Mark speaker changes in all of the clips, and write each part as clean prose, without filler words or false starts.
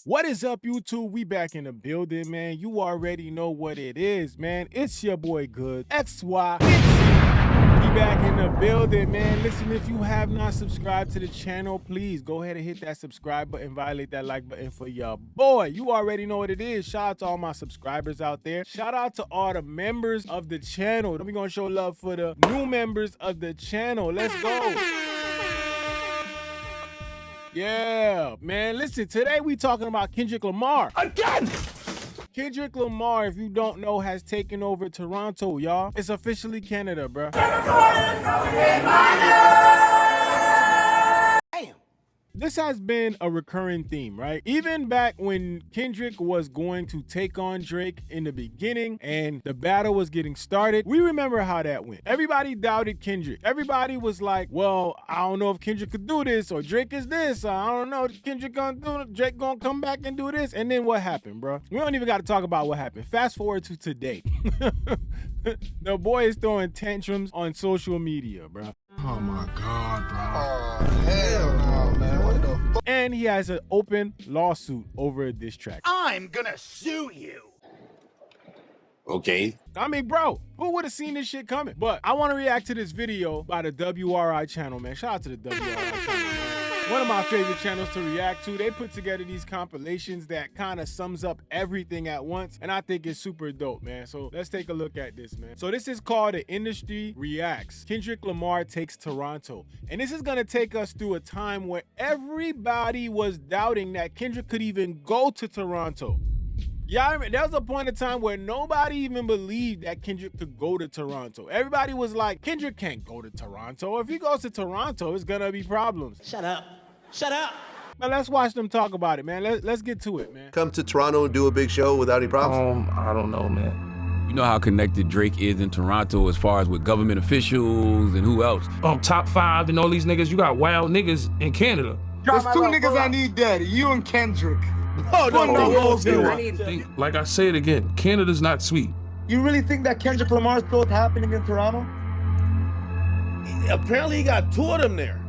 Speaker 1: What is up, YouTube? We back in the building, man. You already know what it is, man. It's your boy Good XY. We back in the building, man. Listen, if you have not subscribed to the channel, please go ahead and hit that subscribe button, violate that like button for your boy. You already know what it is. Shout out to all my subscribers out there. Shout out to all the members of the channel. We're gonna show love for the new members of the channel. Let's go. Yeah, man. Listen, today we talking about Kendrick Lamar. Again! Kendrick Lamar, if you don't know, has taken over Toronto, y'all. It's officially Canada, bruh. This has been a recurring theme, right? Even back when Kendrick was going to take on Drake in the beginning and the battle was getting started, we remember how that went. Everybody doubted Kendrick. Everybody was like, well, I don't know if Kendrick could do this, or Drake is this, or I don't know if Kendrick gonna do it, Drake gonna come back and do this. And then what happened, bro? We don't even got to talk about what happened. Fast forward to today. The boy is throwing tantrums on social media, bro.
Speaker 2: Oh my God, bro.
Speaker 3: Oh, hell no, man. What the fuck?
Speaker 1: And he has an open lawsuit over this track.
Speaker 4: I'm gonna sue you.
Speaker 2: Okay.
Speaker 1: I mean, bro, who would have seen this shit coming? But I want to react to this video by the WRI channel, man. Shout out to the WRI channel, man. One of my favorite channels to react to. They put together these compilations that kind of sums up everything at once, and I think it's super dope, man. So let's take a look at this, man. So this is called The Industry Reacts. Kendrick Lamar Takes Toronto. And this is gonna take us through a time where everybody was doubting that Kendrick could even go to Toronto. Yeah, I remember, there was a point in time where nobody even believed that Kendrick could go to Toronto. Everybody was like, Kendrick can't go to Toronto. If he goes to Toronto, it's gonna be problems.
Speaker 4: Shut up. Shut up.
Speaker 1: Now let's watch them talk about it, man. Let's get to it, man.
Speaker 5: Come to Toronto and do a big show without any problems?
Speaker 2: I don't know, man.
Speaker 6: You know how connected Drake is in Toronto as far as with government officials and who else?
Speaker 2: Top 5 and all these niggas. You got wild niggas in Canada.
Speaker 3: There's two niggas I need dead. You and Kendrick.
Speaker 2: Like I say it again, Canada's not sweet.
Speaker 3: You really think that Kendrick Lamar's show is happening in Toronto?
Speaker 7: Apparently he got two of them there.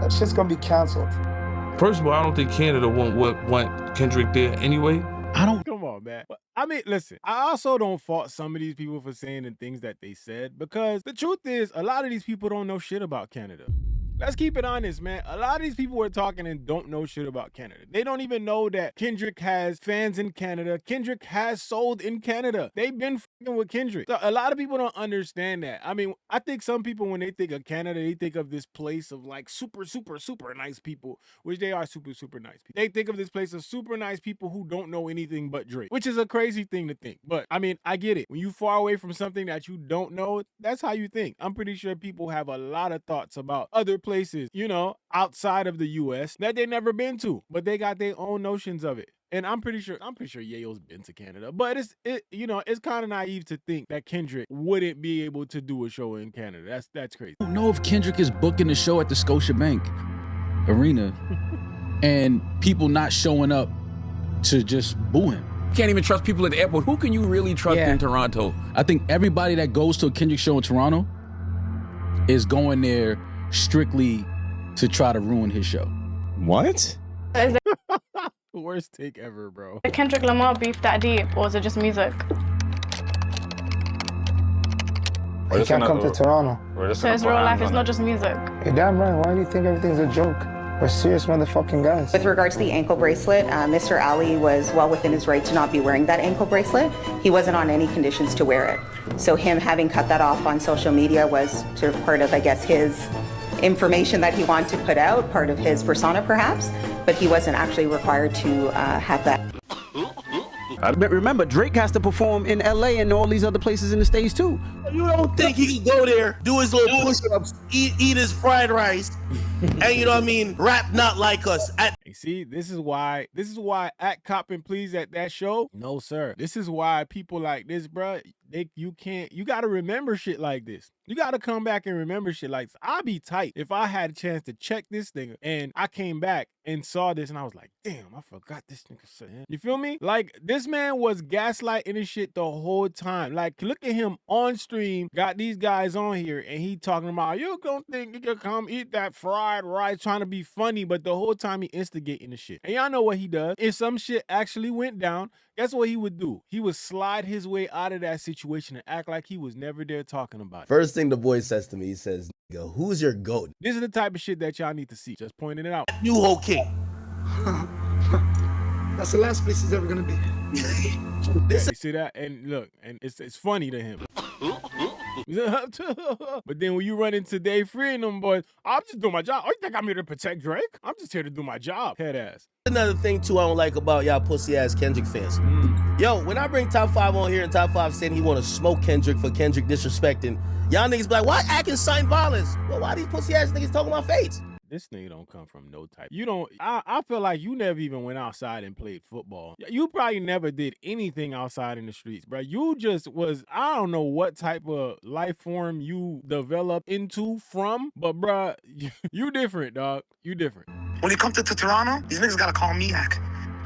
Speaker 3: That shit's gonna be canceled.
Speaker 2: First of all, I don't think Canada want Kendrick there anyway.
Speaker 1: Come on, man. But, I mean, listen, I also don't fault some of these people for saying the things that they said, because the truth is a lot of these people don't know shit about Canada. Let's keep it honest, man. A lot of these people are talking and don't know shit about Canada. They don't even know that Kendrick has fans in Canada. Kendrick has sold in Canada. They've been fucking with Kendrick. So a lot of people don't understand that. I mean, I think some people, when they think of Canada, they think of this place of like super, super, super nice people, which they are super, super nice people. They think of this place of super nice people who don't know anything but Drake, which is a crazy thing to think. But I mean, I get it. When you far away from something that you don't know, that's how you think. I'm pretty sure people have a lot of thoughts about other places, you know, outside of the US that they never been to, but they got their own notions of it. And I'm pretty sure Yayo's been to Canada, but it's kind of naive to think that Kendrick wouldn't be able to do a show in Canada. That's crazy.
Speaker 8: I don't know if Kendrick is booking a show at the Scotiabank Arena and people not showing up to just boo him.
Speaker 6: Can't even trust people at the airport. Who can you really trust in Toronto?
Speaker 8: I think everybody that goes to a Kendrick show in Toronto is going there strictly to try to ruin his show.
Speaker 9: What?
Speaker 1: Worst take ever, bro.
Speaker 10: Is Kendrick Lamar beef that deep, or is it just music?
Speaker 3: He can't come to Toronto.
Speaker 10: So his real life is not just music.
Speaker 3: You're damn right. Why do you think everything's a joke? We're serious motherfucking guys.
Speaker 11: With regards to the ankle bracelet, Mr. Ali was well within his right to not be wearing that ankle bracelet. He wasn't on any conditions to wear it. So him having cut that off on social media was sort of part of, I guess, his information that he wanted to put out, part of his persona perhaps, but he wasn't actually required to have that.
Speaker 4: Remember, Drake has to perform in LA and all these other places in the States too.
Speaker 7: You don't think he can go there, do his little push-ups, eat his fried rice, and you know what I mean, rap not like us.
Speaker 1: You see, this is why at Cop and Please at that show, no sir. This is why people like this, bruh, you gotta remember shit like this. You gotta come back and remember shit like this. I'd be tight if I had a chance to check this thing and I came back and saw this and I was like, damn, I forgot this nigga said. You feel me? Like, this man was gaslighting this shit the whole time. Like, look at him on stream, got these guys on here, and he talking about, you gonna think you can come eat that fried rice, trying to be funny, but the whole time he instigating instigating the shit. And y'all know what he does. If some shit actually went down, guess what he would do? He would slide his way out of that situation and act like he was never there talking about it.
Speaker 7: First thing the boy says to me, he says, "Nigga, who's your GOAT?"
Speaker 1: This is the type of shit that y'all need to see. Just pointing it out.
Speaker 7: New Whole King.
Speaker 3: That's the last place he's ever gonna be.
Speaker 1: You see that? And look, and it's funny to him. But then when you run into Dave Free and them boys, I'm just doing my job. Oh, you think I'm here to protect Drake? I'm just here to do my job. Head ass.
Speaker 7: Another thing too I don't like about y'all pussy ass Kendrick fans. Yo, when I bring Top 5 on here and Top 5 saying he want to smoke Kendrick for Kendrick disrespecting, y'all niggas be like, why acting sign violence? Well, why these pussy ass niggas talking about fates?
Speaker 1: This nigga don't come from no type. You don't. I feel like you never even went outside and played football. You probably never did anything outside in the streets, bro. You just was. I don't know what type of life form you developed into from, but bro, you different, dog. You different.
Speaker 3: When it comes to Toronto, these niggas gotta call me Ak.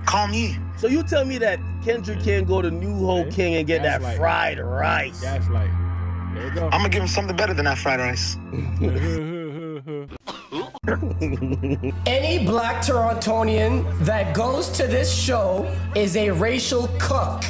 Speaker 3: Call me.
Speaker 7: So you tell me that Kendrick can't go to New Whole King and get that fried rice?
Speaker 1: That's like. There you go.
Speaker 3: I'm gonna give him something better than that fried rice.
Speaker 9: Any black Torontonian that goes to this show is a racial cook.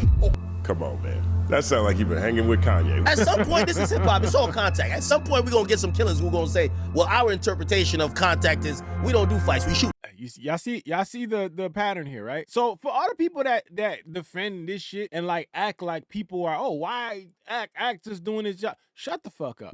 Speaker 12: Come on, man. That sounds like you've been hanging with Kanye.
Speaker 7: At some point, this is hip-hop. It's all contact. At some point, we're going to get some killers who are going to say, well, our interpretation of contact is we don't do fights, we shoot.
Speaker 1: Y'all see the pattern here, right? So for all the people that defend this shit and like act like people are, oh, why act just doing his job? Shut the fuck up.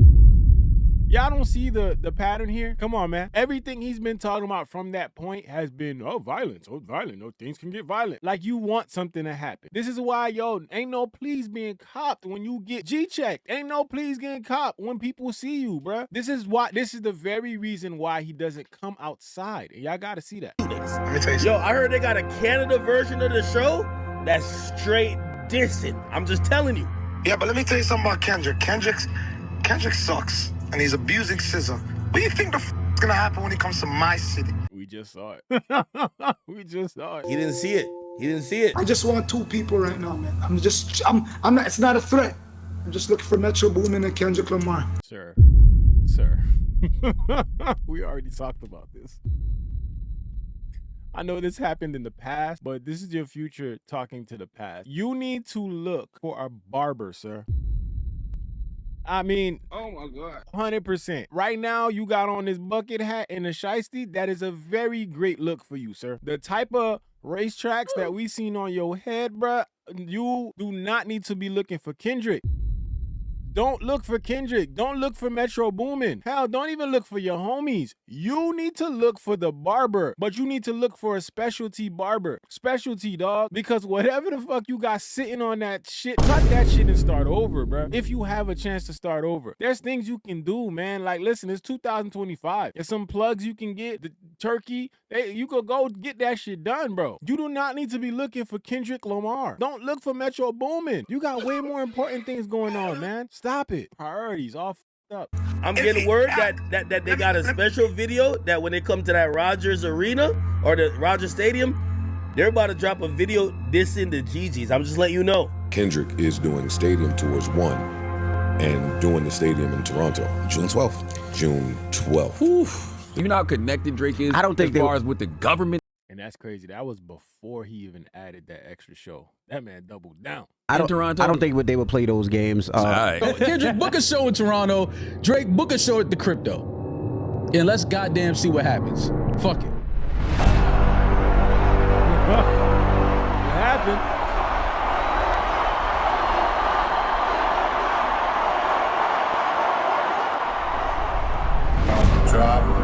Speaker 1: Y'all don't see the pattern here? Come on, man. Everything he's been talking about from that point has been, violence. Oh, violent. Oh, things can get violent. Like you want something to happen. This is why, ain't no pleas being copped when you get G-checked. Ain't no pleas getting copped when people see you, bruh. This is the very reason why he doesn't come outside. And y'all gotta see that.
Speaker 3: Let me tell you something.
Speaker 7: Yo, I heard they got a Canada version of the show that's straight dissing. I'm just telling you.
Speaker 3: Yeah, but let me tell you something about Kendrick. Kendrick sucks. And he's abusing SZA. What do you think the is gonna happen when he comes to my city?
Speaker 1: We just saw it. We just saw it.
Speaker 7: He didn't see it. He didn't see it.
Speaker 3: I just want two people right now, man. I'm not, it's not a threat. I'm just looking for Metro Boomin and Kendrick Lamar.
Speaker 1: Sir. We already talked about this. I know this happened in the past, but this is your future talking to the past. You need to look for a barber, sir. I mean,
Speaker 2: Oh my God.
Speaker 1: 100%. Right now, you got on this bucket hat and a shiesty. That is a very great look for you, sir. The type of racetracks that we seen on your head, bruh, you do not need to be looking for Kendrick. Don't look for Kendrick. Don't look for Metro Boomin. Hell, don't even look for your homies. You need to look for the barber, but you need to look for a specialty barber. Specialty, dog. Because whatever the fuck you got sitting on that shit, cut that shit and start over, bro. If you have a chance to start over. There's things you can do, man. Like, listen, it's 2025. There's some plugs you can get. The turkey, you could go get that shit done, bro. You do not need to be looking for Kendrick Lamar. Don't look for Metro Boomin. You got way more important things going on, man. Stop it. Priorities all f***ed up.
Speaker 7: I'm getting word that they got a special video that when they come to that Rogers Arena or the Rogers Stadium, they're about to drop a video dissing the Gigi's. I'm just letting you know.
Speaker 12: Kendrick is doing stadium tours 1 and doing the stadium in Toronto. June 12th. June 12th.
Speaker 6: Whew. You know how connected Drake is?
Speaker 4: I don't think
Speaker 6: as far as with the government.
Speaker 1: And that's crazy. That was before he even added that extra show. That man doubled down.
Speaker 4: I don't think they would play those games.
Speaker 8: Kendrick, book a show in Toronto. Drake, book a show at the Crypto. And let's goddamn see what happens. Fuck it.
Speaker 1: What happened?
Speaker 3: Drop.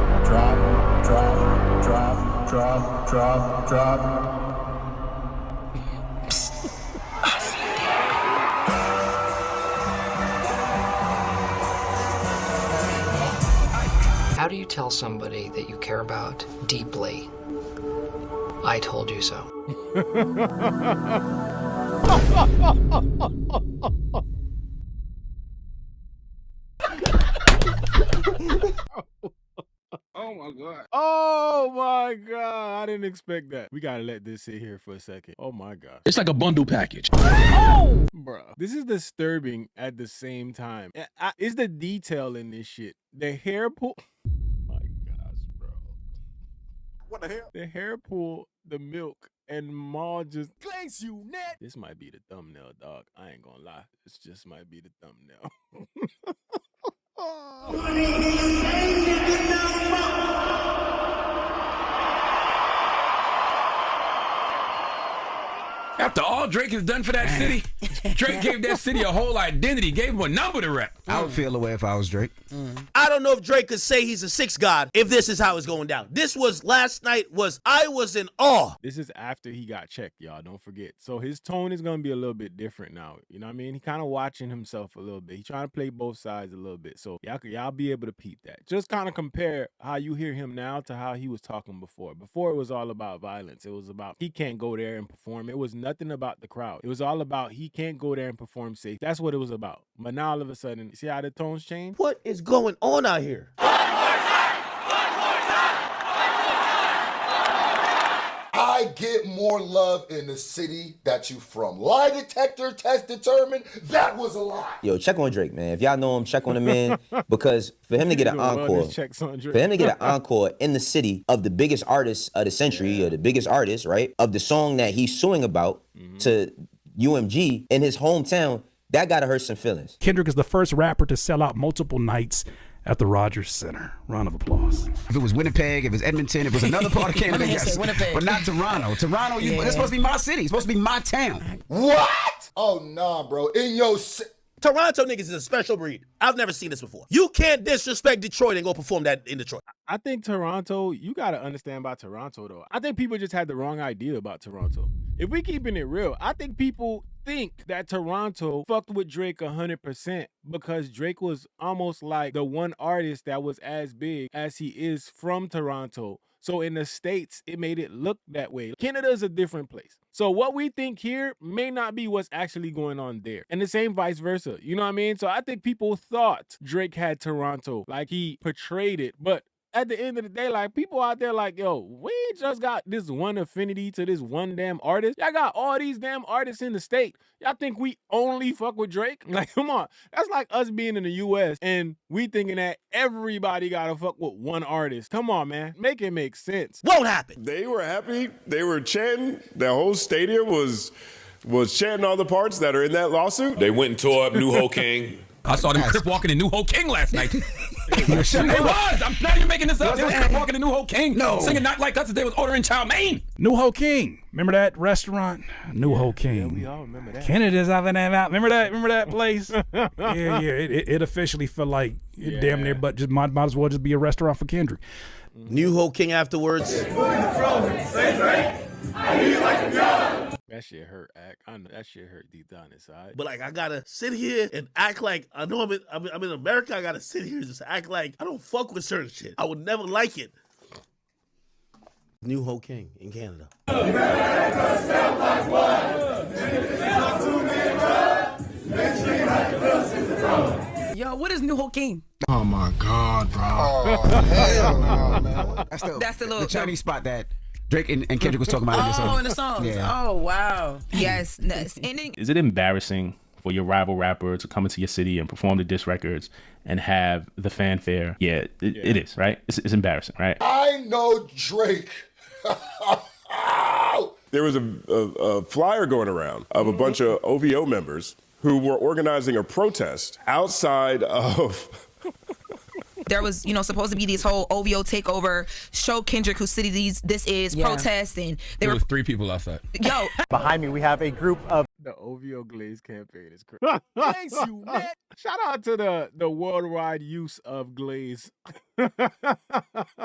Speaker 9: How do you tell somebody that you care about deeply? I told you so.
Speaker 2: Oh my God.
Speaker 1: Oh my God. I didn't expect that. We gotta let this sit here for a second. Oh my God.
Speaker 8: It's like a bundle package.
Speaker 1: Oh! Bruh. This is disturbing at the same time. It's the detail in this shit. The hair pull. My gosh, bro. What the hell? The hair pull, the milk, and Maul just glaze you net. This might be the thumbnail, dog. I ain't gonna lie. This just might be the thumbnail.
Speaker 6: After all Drake has done for that city, Drake gave that city a whole identity, gave him a number to rep.
Speaker 4: I would feel the way if I was Drake.
Speaker 7: I don't know if Drake could say he's a sixth god if this is how it's going down. This was last night I was in awe.
Speaker 1: This is after he got checked, y'all. Don't forget. So his tone is gonna be a little bit different now. You know what I mean? He kind of watching himself a little bit. He trying to play both sides a little bit. So y'all be able to peep that. Just kind of compare how you hear him now to how he was talking before. Before it was all about violence. It was about he can't go there and perform. It was nothing about the crowd. It was all about he can't go there and perform safe. That's what it was about. But now all of a sudden, you see how the tones change?
Speaker 7: What is going on out here?
Speaker 13: I get more love in the city that you from. Lie detector test determined that was a lie.
Speaker 14: Yo, check on Drake, man. If y'all know him, check on him in, because for him to get an encore, in the city of the biggest artist of the century, or the biggest artist, right, of the song that he's suing about to UMG in his hometown, that gotta hurt some feelings.
Speaker 15: Kendrick is the first rapper to sell out multiple nights at the Rogers Center. Round of applause.
Speaker 4: If it was Winnipeg, if it was Edmonton, if it was another part of Canada, yes. But not Toronto. Toronto, it's supposed to be my city. It's supposed to be my town.
Speaker 13: What? Oh, nah, bro. In your
Speaker 7: Toronto niggas is a special breed. I've never seen this before. You can't disrespect Detroit and go perform that in Detroit.
Speaker 1: I think Toronto, you got to understand about Toronto, though. I think people just had the wrong idea about Toronto. If we keeping it real, I think people think that Toronto fucked with Drake 100% because Drake was almost like the one artist that was as big as he is from Toronto. So in the States, it made it look that way. Canada is a different place. So what we think here may not be what's actually going on there. And the same vice versa. You know what I mean? So I think people thought Drake had Toronto, like he portrayed it. But at the end of the day, like, people out there like, yo, we just got this one affinity to this one damn artist. Y'all got all these damn artists in the state. Y'all think we only fuck with Drake? Like, come on. That's like us being in the U.S. and we thinking that everybody gotta fuck with one artist. Come on, man. Make it make sense.
Speaker 7: Won't happen.
Speaker 16: They were happy. They were chanting. The whole stadium was chanting all the parts that are in that lawsuit.
Speaker 2: They went and tore up New Ho King.
Speaker 6: I saw them Crip walking in New Ho King last night. It was. I'm not even making this up. They was Crip walking in New Ho King.
Speaker 15: No.
Speaker 6: Singing Not Like Us as they was ordering chow mein.
Speaker 15: New Ho King. Remember that restaurant? New Ho King.
Speaker 1: Yeah, we all remember that.
Speaker 15: Canada's having that out. Remember that place? yeah. It officially felt like it damn near, but just might as well just be a restaurant for Kendrick.
Speaker 7: New Ho King afterwards.
Speaker 1: That shit hurt, act. I know that shit hurt deep down inside.
Speaker 7: But like, I gotta sit here and act like I know I'm in America. I gotta sit here and just act like I don't fuck with certain shit. I would never like it. New Ho King in Canada.
Speaker 17: Yo, what is New Ho King?
Speaker 4: Oh my God, bro.
Speaker 13: Oh, hell no, man.
Speaker 17: That's the little
Speaker 4: Chinese spot that Drake and Kendrick was talking about in the song.
Speaker 17: Oh, in the song.
Speaker 4: Yeah.
Speaker 17: Oh, wow.
Speaker 18: Yes. Is it embarrassing for your rival rapper to come into your city and perform the diss records and have the fanfare? Yeah, it is, right? It's embarrassing, right?
Speaker 13: I know Drake.
Speaker 16: There was a flyer going around of a bunch of OVO members who were organizing a protest outside of...
Speaker 17: There was, supposed to be this whole OVO takeover, show Kendrick whose city this is, protest, and
Speaker 6: There was 3 people outside.
Speaker 17: Yo.
Speaker 19: Behind me, we have a group of...
Speaker 1: The OVO Glaze campaign is crazy. Thanks, you net. Shout out to the worldwide use of Glaze. I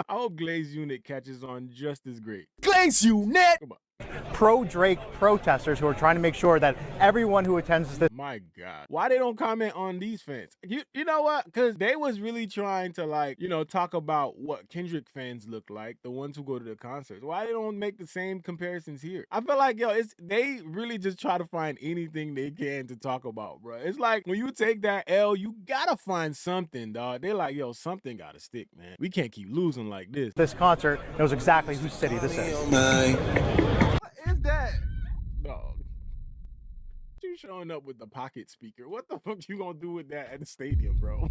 Speaker 1: hope Glaze unit catches on just as great. Glaze unit! Come on.
Speaker 19: pro-Drake protesters who are trying to make sure that everyone who attends this...
Speaker 1: My God. Why they don't comment on these fans? You know what? Because they was really trying to, talk about what Kendrick fans look like, the ones who go to the concerts. Why they don't make the same comparisons here? I feel like, they really just try to find anything they can to talk about, bro. It's like, when you take that L, you gotta find something, dog. They're like, something gotta stick, man. We can't keep losing like this.
Speaker 19: This concert knows exactly whose city this is.
Speaker 1: What is that? Dog. You showing up with the pocket speaker. What the fuck you gonna do with that at the stadium, bro?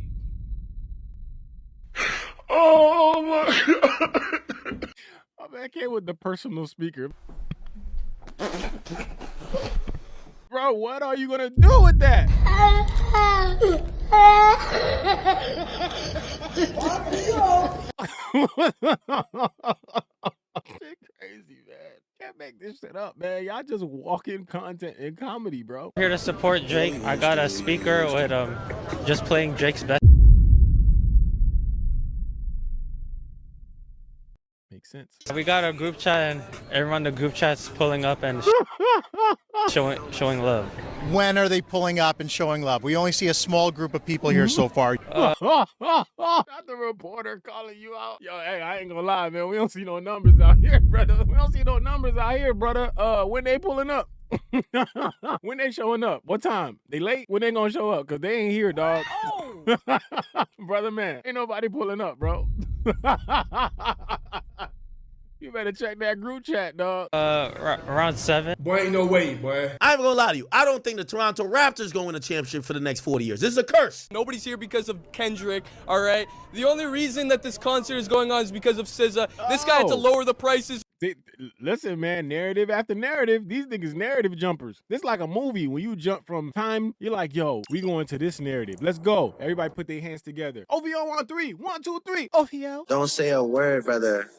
Speaker 16: Oh my God.
Speaker 1: Oh man, came with the personal speaker. Bro, what are you gonna do with that? Shit crazy, man. Can't make this shit up, man. Y'all just walking content in comedy, bro.
Speaker 20: Here to support Drake. I got a speaker with just playing Drake's best.
Speaker 1: Makes sense.
Speaker 20: We got a group chat and everyone in the group chat's pulling up and showing love.
Speaker 19: When are they pulling up and showing love? We only see a small group of people here so far.
Speaker 1: Not the reporter calling you out. Yo, hey, I ain't gonna lie, man. We don't see no numbers out here, brother. We don't see no numbers out here, brother. When they pulling up? When they showing up? What time? They late? When they gonna show up? Cause they ain't here, dog. Brother, man, ain't nobody pulling up, bro. You better check that group chat, dog.
Speaker 20: Around 7.
Speaker 6: Boy, ain't no way, boy.
Speaker 7: I ain't gonna lie to you. I don't think the Toronto Raptors going to championship for the next 40 years. This is a curse.
Speaker 21: Nobody's here because of Kendrick, all right? The only reason that this concert is going on is because of SZA. This guy had to lower the prices.
Speaker 1: Listen, man, narrative after narrative. These niggas narrative jumpers. This like a movie. When you jump from time, you're like, yo, we going to this narrative. Let's go. Everybody put their hands together. OVO on 3. 1, 2, 3. OVO.
Speaker 5: Don't say a word, brother.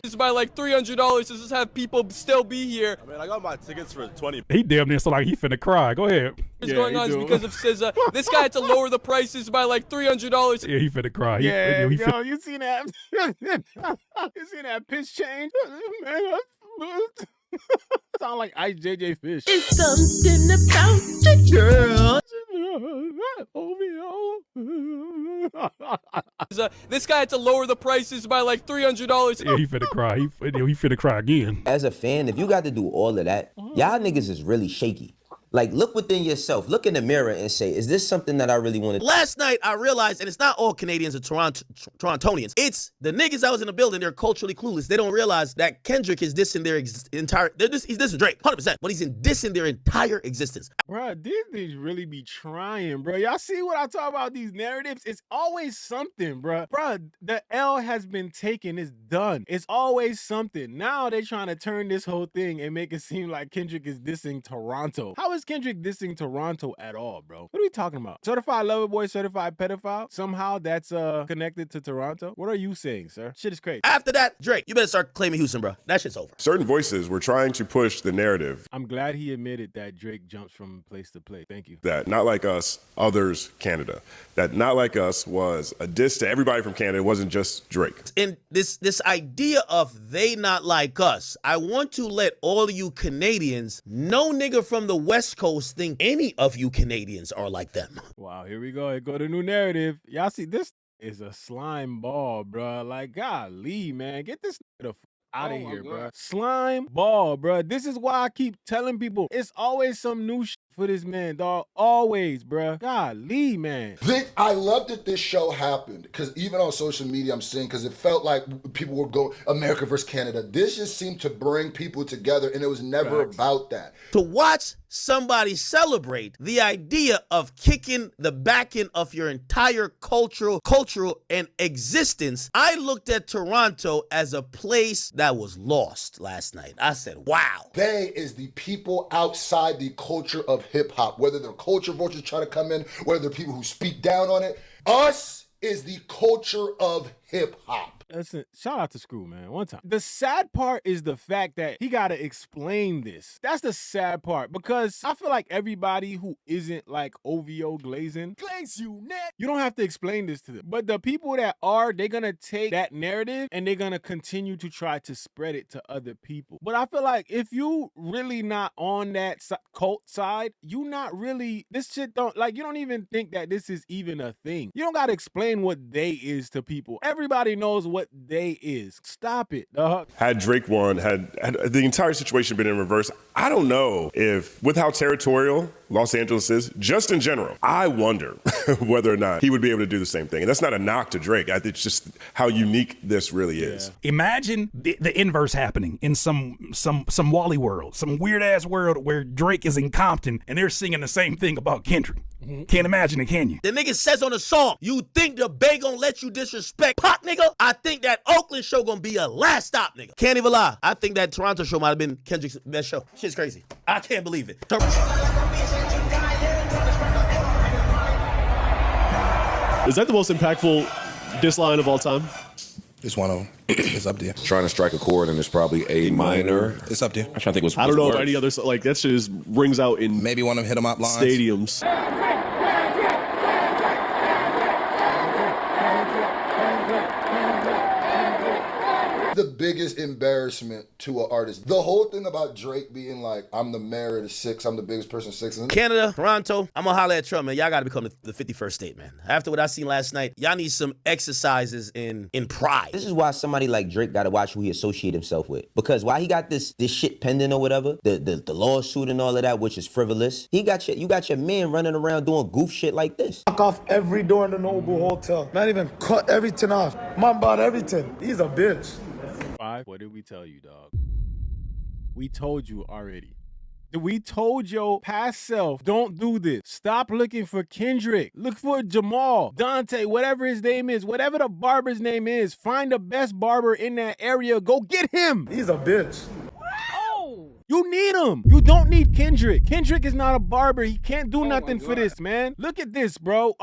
Speaker 21: This is by like $300 to just have people still be here.
Speaker 22: I mean, I got my tickets for 20.
Speaker 15: He damn near so like he finna cry. Go ahead.
Speaker 21: What's going on is because of SZA. This guy had to lower the prices by like $300.
Speaker 15: Yeah, he finna cry.
Speaker 1: Yeah, yo, you seen that? You seen that pitch change? Man, sound like Ice JJ Fish.
Speaker 21: It's something about the girl. This guy had to lower the prices by like $300.
Speaker 15: Yeah, he finna cry. He finna cry again.
Speaker 14: As a fan, if you got to do all of that, y'all niggas is really shaky. Like, look within yourself. Look in the mirror and say, is this something that I really want to do?
Speaker 7: Last night, I realized, and it's not all Canadians or Torontonians. It's the niggas that was in the building. They're culturally clueless. They don't realize that Kendrick is dissing their entire... he's dissing Drake, 100%. But he's dissing their entire existence.
Speaker 1: Bro, these niggas really be trying, bro. Y'all see what I talk about, these narratives? It's always something, bro. Bro, the L has been taken. It's done. It's always something. Now they trying to turn this whole thing and make it seem like Kendrick is dissing Toronto. How is Kendrick dissing Toronto at all, bro? What are we talking about? Certified lover boy, certified pedophile? Somehow that's connected to Toronto? What are you saying, sir? Shit is crazy.
Speaker 7: After that, Drake, you better start claiming Houston, bro. That shit's over.
Speaker 16: Certain voices were trying to push the narrative.
Speaker 1: I'm glad he admitted that Drake jumps from place to place. Thank you.
Speaker 16: That not like us, others, Canada. That not like us was a diss to everybody from Canada. It wasn't just Drake.
Speaker 7: And this idea of they not like us, I want to let all of you Canadians, no nigga from the West Coast think any of you Canadians are like them.
Speaker 1: Wow, here we go. Here go the new narrative. Y'all see, this is a slime ball, bro. Like, golly, man. Get this the out of here, bro. Slime ball, bro. This is why I keep telling people it's always some new shit for this man, dog. Always, bro. Golly, man.
Speaker 13: I love that this show happened because even on social media, I'm seeing because it felt like people were going America versus Canada. This just seemed to bring people together, and it was never about that.
Speaker 7: To watch somebody celebrate the idea of kicking the back end of your entire cultural and existence, I looked at Toronto as a place that was lost last night. I said, wow.
Speaker 13: They is the people outside the culture of hip hop, whether they're culture vultures trying to come in, whether they're people who speak down on it. Us is the culture of hip hop.
Speaker 1: Listen, shout out to Screw, man. One time. The sad part is the fact that he got to explain this. That's the sad part because I feel like everybody who isn't like OVO glazing, glaze you, net. You don't have to explain this to them. But the people that are, they're going to take that narrative and they're going to continue to try to spread it to other people. But I feel like if you really not on that cult side, you not really, this shit don't, like, you don't even think that this is even a thing. You don't got to explain what they is to people. Everybody knows what they is. Stop it, dog.
Speaker 16: Had Drake won, had the entire situation been in reverse, I don't know if, with how territorial Los Angeles is, just in general, I wonder whether or not he would be able to do the same thing. And that's not a knock to Drake. It's just how unique this really is.
Speaker 15: Imagine the inverse happening in some Wally world, some weird ass world where Drake is in Compton and they're singing the same thing about Kendrick. Can't imagine it, can you?
Speaker 7: The nigga says on the song, you think the Bay gonna let you disrespect Pac, nigga? I think that Oakland show gonna be a last stop, nigga. Can't even lie. I think that Toronto show might have been Kendrick's best show. Shit's crazy. I can't believe it.
Speaker 22: Is that the most impactful diss line of all time?
Speaker 12: It's one of them. It's up there. Trying to strike a chord, and it's probably A minor. It's up there.
Speaker 22: I'm trying to think what's I don't know if any other, like, that shit just rings out in
Speaker 12: maybe one of them hit 'em up lines.
Speaker 22: Stadiums.
Speaker 13: The biggest embarrassment to an artist. The whole thing about Drake being like, I'm the mayor of the six, I'm the biggest person six.
Speaker 7: Canada, Toronto, I'm gonna holler at Trump, man. Y'all gotta become the 51st state, man. After what I seen last night, y'all need some exercises in pride.
Speaker 14: This is why somebody like Drake gotta watch who he associate himself with. Because while he got this shit pending or whatever, the lawsuit and all of that, which is frivolous, you got your man running around doing goof shit like this.
Speaker 3: Knock off every door in the Noble Hotel. Not even cut everything off. Man bought everything. He's a bitch.
Speaker 1: What did we tell you, dog? We told you already. We told your past self, don't do this. Stop looking for Kendrick. Look for Jamal, Dante, whatever his name is, whatever the barber's name is. Find the best barber in that area. Go get him.
Speaker 3: He's a bitch.
Speaker 1: You need him. You don't need Kendrick. Kendrick is not a barber. He can't do nothing for this, man. Look at this, bro.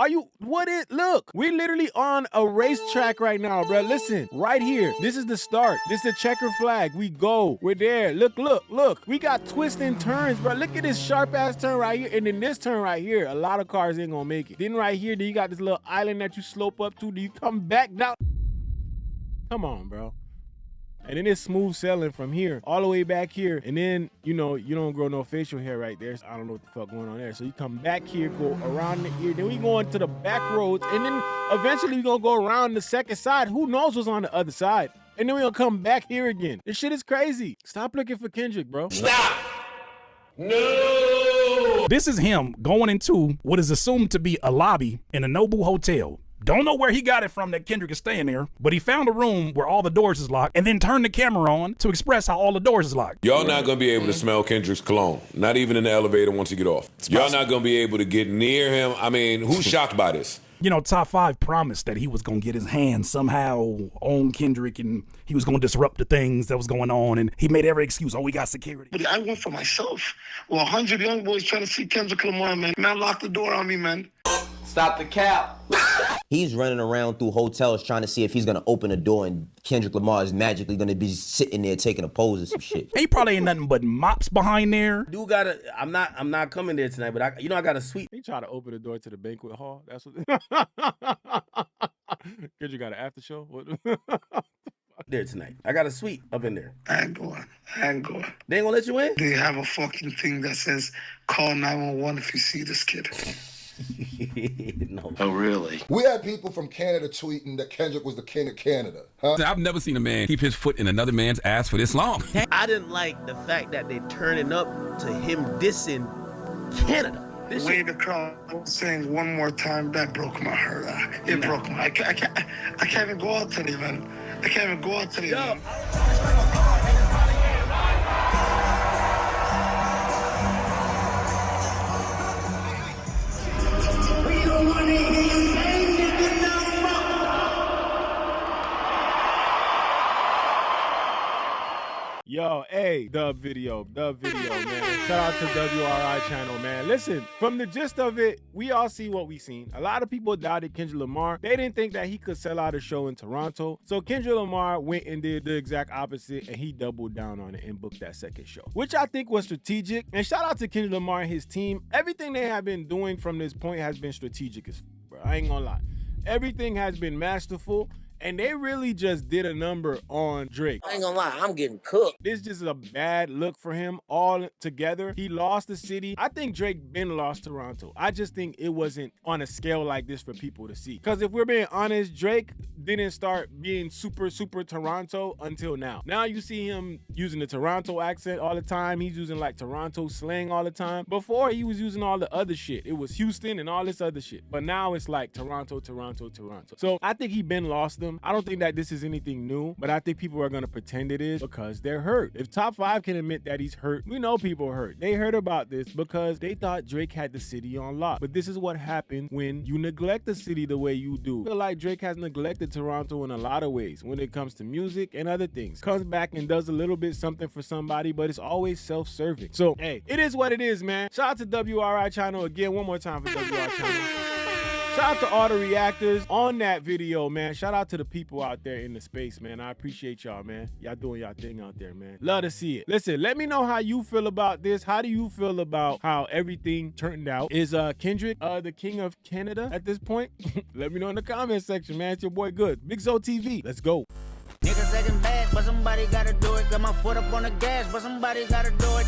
Speaker 1: Look, we literally on a racetrack right now, bro. Listen, right here. This is the start. This is the checker flag. We go. We're there. Look. We got twists and turns, bro. Look at this sharp ass turn right here. And then this turn right here. A lot of cars ain't gonna make it. Then right here, then you got this little island that you slope up to. Do you come back down? Come on, bro. And then it's smooth sailing from here all the way back here. And then, you don't grow no facial hair right there. So I don't know what the fuck going on there. So you come back here, go around the ear. Then we go into the back roads. And then eventually we going to go around the second side. Who knows what's on the other side? And then we going to come back here again. This shit is crazy. Stop looking for Kendrick, bro.
Speaker 22: Stop. No.
Speaker 15: This is him going into what is assumed to be a lobby in a Nobu hotel. Don't know where he got it from that Kendrick is staying there, but he found a room where all the doors is locked and then turned the camera on to express how all the doors is locked.
Speaker 12: Y'all not gonna be able to smell Kendrick's cologne. Not even in the elevator once you get off. Y'all not gonna be able to get near him. I mean, who's shocked by this?
Speaker 15: Top 5 promised that he was going to get his hands somehow on Kendrick and he was going to disrupt the things that was going on. And he made every excuse. Oh, we got security.
Speaker 3: But I went for myself. Well, 100 young boys trying to see Kendrick Lamar, man. Man locked the door on me, man.
Speaker 14: Stop the cap. He's running around through hotels trying to see if he's going to open a door and Kendrick Lamar is magically going to be sitting there taking a pose or some shit.
Speaker 15: He probably ain't nothing but mops behind there.
Speaker 7: Dude I'm not coming there tonight, but I got a suite.
Speaker 1: He tried to open the door to the banquet hall. That's what. Kendrick got an after show.
Speaker 7: There tonight. I got a suite up in there.
Speaker 3: I ain't going. They ain't
Speaker 7: gonna let you in?
Speaker 3: They have a fucking thing that says call 911 if you see this kid.
Speaker 7: No.
Speaker 22: Oh, really?
Speaker 13: We had people from Canada tweeting that Kendrick was the king of Canada. Huh?
Speaker 6: I've never seen a man keep his foot in another man's ass for this long.
Speaker 7: I didn't like the fact that they turning up to him dissing Canada.
Speaker 3: The way the crowd was saying one more time, that broke my heart. It broke my. I can't even go out today, man. I can't even go out today. Man.
Speaker 1: Yo, hey, dub video, man. Shout out to WRI channel, man. Listen, from the gist of it, we all see what we seen. A lot of people doubted Kendrick Lamar. They didn't think that he could sell out a show in Toronto. So Kendrick Lamar went and did the exact opposite, and he doubled down on it and booked that second show, which I think was strategic. And shout out to Kendrick Lamar and his team. Everything they have been doing from this point has been strategic as bro. I ain't gonna lie. Everything has been masterful. And they really just did a number on Drake.
Speaker 10: I ain't gonna lie, I'm getting cooked.
Speaker 1: This just is a bad look for him all together. He lost the city. I think Drake been lost Toronto. I just think it wasn't on a scale like this for people to see. Because if we're being honest, Drake didn't start being super Toronto until now. Now you see him using the Toronto accent all the time. He's using like Toronto slang all the time. Before, he was using all the other shit. It was Houston and all this other shit. But now it's like Toronto. So I think he been lost them. I don't think that this is anything new, but I think people are gonna pretend it is because they're hurt. If Top 5 can admit that he's hurt, we know people are hurt. They heard about this because they thought Drake had the city on lock. But this is what happened when you neglect the city the way you do. I feel like Drake has neglected Toronto in a lot of ways when it comes to music and other things. Comes back and does a little bit something for somebody, but it's always self-serving. So, hey, it is what it is, man. Shout out to WRI Channel again, one more time for WRI Channel. Shout out to all the reactors on that video, man. Shout out to the people out there in the space, man. I appreciate y'all, man. Y'all doing y'all thing out there, man. Love to see it. Listen, let me know how you feel about this. How do you feel about how everything turned out? Is Kendrick the king of Canada at this point? Let me know in the comment section, man. It's your boy Good. BigZoeTV. Let's go.
Speaker 11: Niggas acting bad, but somebody gotta do it. Got my foot up on the gas, but somebody gotta do it.